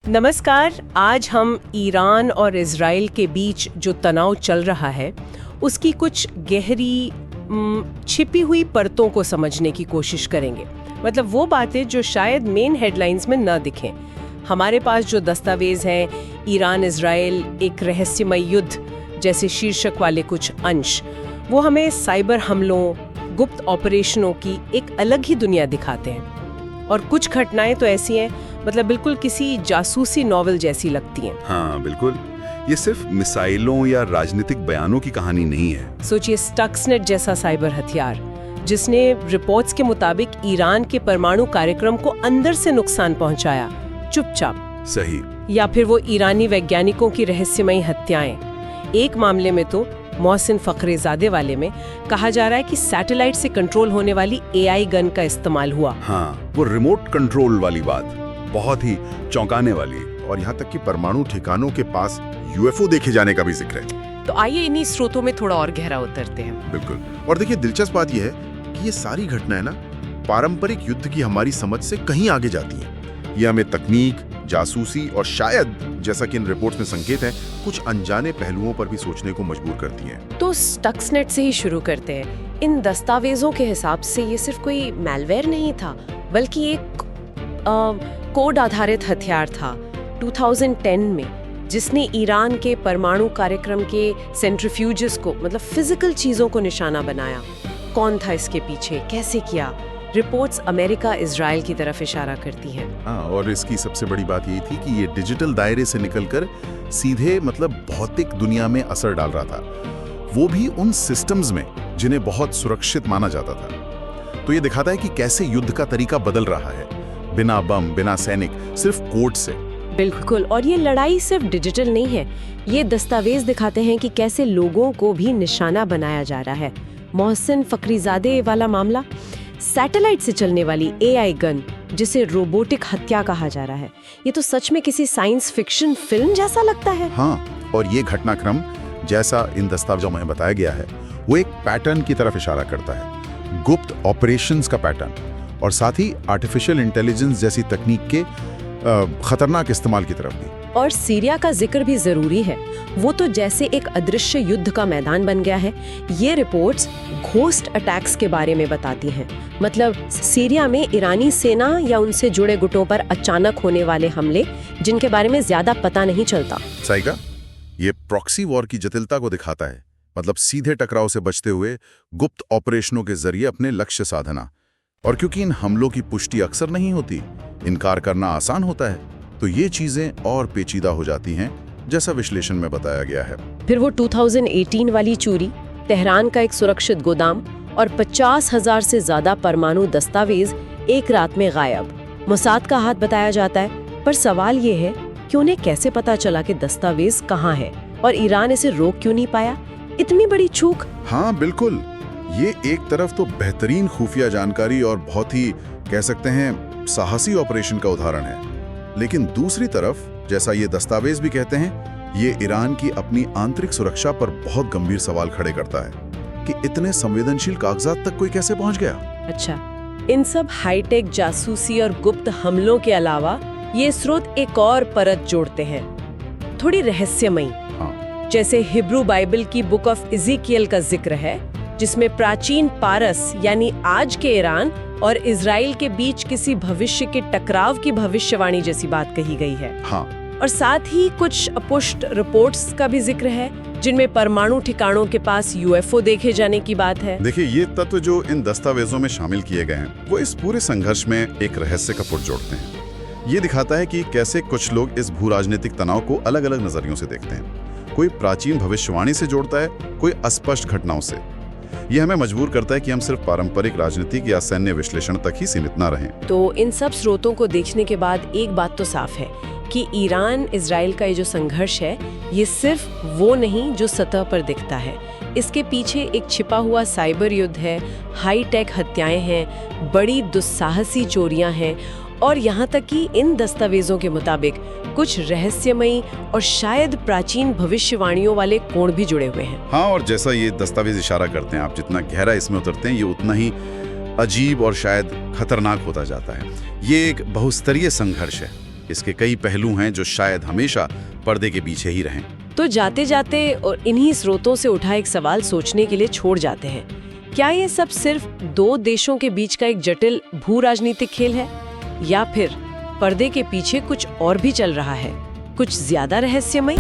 नमस्कार। आज हम ईरान और इजराइल के बीच जो तनाव चल रहा है उसकी कुछ गहरी छिपी हुई परतों को समझने की कोशिश करेंगे। मतलब वो बातें जो शायद मेन हेडलाइंस में न दिखें। हमारे पास जो दस्तावेज हैं, ईरान इजराइल एक रहस्यमय युद्ध जैसे शीर्षक वाले कुछ अंश, वो हमें साइबर हमलों, गुप्त ऑपरेशनों की एक अलग ही दुनिया दिखाते हैं। और कुछ घटनाएं तो ऐसी हैं, मतलब बिल्कुल किसी जासूसी नॉवेल जैसी लगती हैं। हाँ बिल्कुल, ये सिर्फ मिसाइलों या राजनीतिक बयानों की कहानी नहीं है। सोचिए स्टक्सनेट जैसा साइबर हथियार जिसने रिपोर्ट्स के मुताबिक ईरान के परमाणु कार्यक्रम को अंदर से नुकसान पहुंचाया, चुपचाप। सही। या फिर वो ईरानी वैज्ञानिकों की रहस्यमयी हत्याएं। एक मामले में तो मोहसिन फखरेजादे वाले में कहा जा रहा है कि सैटेलाइट से कंट्रोल होने वाली एआई गन का इस्तेमाल हुआ। हाँ, वो रिमोट कंट्रोल वाली बात बहुत ही चौंकाने वाली। और यहाँ तक कि परमाणु ठिकानों के पास यूएफओ देखे जाने का भी जिक्र है। तो आइए इन्हीं स्रोतों में थोड़ा और गहरा उतरते हैं। बिल्कुल। और देखिए, दिलचस्प बात यह है कि ये सारी घटनाएं ना पारंपरिक युद्ध की हमारी समझ से कहीं आगे जाती हैं। ये हमें तकनीक, जासूसी और शायद, जैसा कि इन रिपोर्ट्स में संकेत है, कुछ अनजाने पहलुओं पर भी सोचने को मजबूर करती हैं। तो स्टक्सनेट से ही शुरू करते हैं। इन दस्तावेजों के हिसाब से ये सिर्फ कोई मैलवेयर नहीं था, बल्कि एक कोड आधारित हथियार था 2010 में, जिसने ईरान के परमाणु कार्यक्रम के सेंट्रीफ्यूजेस को, मतलब फिजिकल चीजों को निशाना बनाया। कौन था इसके पीछे, कैसे किया? रिपोर्ट्स अमेरिका इजराइल की तरफ इशारा करती हैं। हाँ, और इसकी सबसे बड़ी बात ये थी कि ये डिजिटल दायरे से निकलकर सीधे भौतिक दुनिया में असर डाल रहा था, वो भी उन सिस्टम्स में जिन्हें बहुत सुरक्षित माना जाता था। तो ये दिखाता है कि कैसे युद्ध का तरीका बदल रहा है, बिना बम, बिना सैनिक, सिर्फ कोड से। बिल्कुल। और ये लड़ाई सिर्फ डिजिटल नहीं है, ये दस्तावेज दिखाते हैं कि कैसे लोगों को भी निशाना बनाया जा रहा है। मोहसिन फखरीजादे वाला मामला, सैटेलाइट से चलने वाली एआई गन जिसे रोबोटिक हत्या कहा जा रहा है, ये तो सच में किसी साइंस फिक्शन फिल्म जैसा लगता है। हाँ, और ये घटनाक्रम जैसा इन दस्तावेजों में बताया गया है, वो एक पैटर्न की तरफ इशारा करता है, गुप्त ऑपरेशंस का पैटर्न, और साथ ही आर्टिफिशियल इंटेलिजेंस जैसी तकनीक के खतरनाक इस्तेमाल की तरफ भी। और सीरिया का जिक्र भी जरूरी है, वो तो जैसे एक अदृश्य युद्ध का मैदान बन गया है। ये रिपोर्ट्स घोस्ट अटैक्स के बारे में बताती हैं, मतलब सीरिया में ईरानी सेना या उनसे जुड़े गुटों पर अचानक होने वाले हमले, जिनके बारे में ज्यादा पता नहीं चलता। साइका, ये प्रॉक्सी वॉर की जटिलता को दिखाता है, मतलब सीधे टकराव से बचते हुए गुप्त ऑपरेशनों के जरिए अपने लक्ष्य साधना। और क्योंकि इन हमलों की पुष्टि अक्सर नहीं होती, इनकार करना आसान होता है, तो ये चीजें और पेचीदा हो जाती हैं, जैसा विश्लेषण में बताया गया है। फिर वो 2018 वाली चोरी, तेहरान का एक सुरक्षित गोदाम और 50,000 से ज्यादा परमाणु दस्तावेज एक रात में गायब। मोसाद का हाथ बताया जाता है, पर सवाल ये है कि उन्हें कैसे पता चला कि दस्तावेज कहाँ है, और ईरान इसे रोक क्यों नहीं पाया? इतनी बड़ी चूक। हाँ बिल्कुल, ये एक तरफ तो बेहतरीन खुफिया जानकारी और बहुत ही, कह सकते हैं, साहसी ऑपरेशन का उदाहरण है, लेकिन दूसरी तरफ, जैसा ये दस्तावेज भी कहते हैं, ये ईरान की अपनी आंतरिक सुरक्षा पर बहुत गंभीर सवाल खड़े करता है कि इतने संवेदनशील कागजात तक कोई कैसे पहुंच गया। अच्छा, इन सब हाईटेक जासूसी और गुप्त हमलों के अलावा ये स्रोत एक और परत जोड़ते हैं, थोड़ी रहस्यमयी। हाँ। जैसे हिब्रू बाइबल की बुक ऑफ इज़ेकियल का जिक्र है, जिसमें प्राचीन पारस यानी आज के ईरान और इजराइल के बीच किसी भविष्य के टकराव की भविष्यवाणी जैसी बात कही गई है। हाँ। और साथ ही कुछ अपुष्ट रिपोर्ट्स का भी जिक्र है, जिनमें परमाणु ठिकानों के पास यूएफओ देखे जाने की बात है। देखिए, ये तत्व जो इन दस्तावेजों में शामिल किए गए हैं, वो इस पूरे संघर्ष में एक रहस्य का पुट जोड़ते हैं। ये दिखाता है कि कैसे कुछ लोग इस भू राजनीतिक तनाव को अलग अलग नजरियों से देखते हैं। कोई प्राचीन भविष्यवाणी से जोड़ता है, कोई अस्पष्ट घटनाओं से। ये हमें मजबूर करता है कि हम सिर्फ पारंपरिक राजनीतिक या सैन्य विश्लेषण तक ही सीमित न रहें। तो इन सब स्रोतों को देखने के बाद एक बात तो साफ है कि ईरान इजराइल का ये जो संघर्ष है, ये सिर्फ वो नहीं जो सतह पर दिखता है। इसके पीछे एक छिपा हुआ साइबर युद्ध है, हाई टेक हत्याएं हैं, बड़ी दुस्साहसी चोरियां हैं, और यहाँ तक कि इन दस्तावेजों के मुताबिक कुछ रहस्यमयी और शायद प्राचीन भविष्यवाणियों वाले कोण भी जुड़े हुए हैं। हाँ, और जैसा ये दस्तावेज इशारा करते हैं, आप जितना गहरा इसमें उतरते हैं, ये उतना ही अजीब और शायद खतरनाक होता जाता है। ये एक बहुस्तरीय संघर्ष है, इसके कई पहलू हैं जो शायद हमेशा पर्दे के पीछे ही रहें। तो जाते जाते और इन्हीं स्रोतों से उठा एक सवाल सोचने के लिए छोड़ जाते हैं, क्या ये सब सिर्फ दो देशों के बीच का एक जटिल भू राजनीतिक खेल है, या फिर पर्दे के पीछे कुछ और भी चल रहा है, कुछ ज्यादा रहस्यमय?